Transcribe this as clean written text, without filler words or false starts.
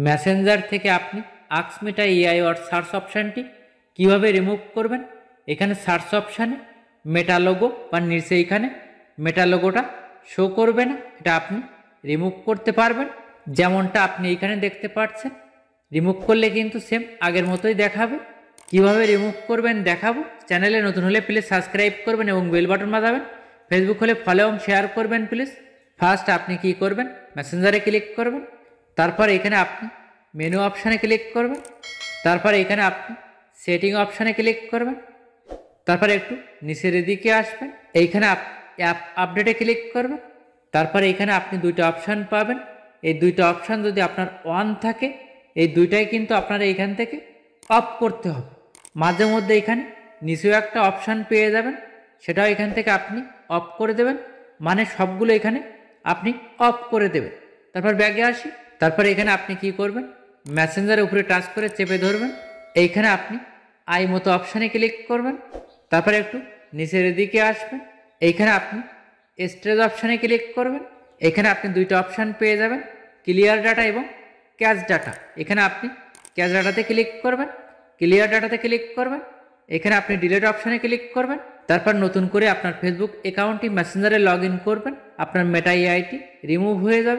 Messenger থেকে আপনি ask Meta AI or search অপশানটি কীভাবে রিমুভ করবেন। এখানে সার্চ অপশানে মেটা লোগো বা নিচে এইখানে মেটা লোগোটা শো করবে না, এটা আপনি রিমুভ করতে পারবেন। যেমনটা আপনি এইখানে দেখতে পাচ্ছেন, রিমুভ করলে কিন্তু সেম আগের মতোই দেখাবে। কিভাবে রিমুভ করবেন দেখাবো। চ্যানেলে নতুন হলে প্লিজ সাবস্ক্রাইব করবেন এবং বেল বাটন বাজাবেন। ফেসবুক হলে ফলো এবং শেয়ার করবেন প্লিজ। ফার্স্ট আপনি কি করবেন, মেসেঞ্জারে ক্লিক করবেন, তারপর এখানে আপনি মেনু অপশানে ক্লিক করবেন, তারপর এখানে আপনি সেটিং অপশানে ক্লিক করবেন, তারপর একটু নিচের দিকে আসবেন, এইখানে অ্যাপ আপডেটে ক্লিক করবেন, তারপর এইখানে আপনি দুইটা অপশান পাবেন। এই দুইটা অপশান যদি আপনার অন থাকে, এই দুইটাই কিন্তু আপনার এইখান থেকে অফ করতে হবে। মাঝে মধ্যে এখানে নিচেও একটা অপশান পেয়ে যাবেন, সেটাও এখান থেকে আপনি অফ করে দেবেন, মানে সবগুলো এখানে আপনি অফ করে দেবেন। তারপর ব্যাগে আসি, তারপর এখানে আপনি কি করবেন, মেসেঞ্জারের উপরে টাচ করে চেপে ধরবেন, এইখানে আপনি আই মতো অপশানে ক্লিক করবেন, তারপর একটু নিচের দিকে আসবেন, এইখানে আপনি স্টোরেজ অপশানে ক্লিক করবেন। এখানে আপনি দুইটা অপশান পেয়ে যাবেন, ক্লিয়ার ডাটা এবং ক্যাশ ডাটা। এখানে আপনি ক্যাশ ডাটাতে ক্লিক করবেন, ক্লিয়ার ডাটাতে ক্লিক করবেন, এখানে আপনি ডিলিট অপশানে ক্লিক করবেন, তারপর নতুন করে আপনার ফেসবুক অ্যাকাউন্টটি মেসেঞ্জারে লগ ইন করবেন, আপনার মেটা এআইটি রিমুভ হয়ে যাবে।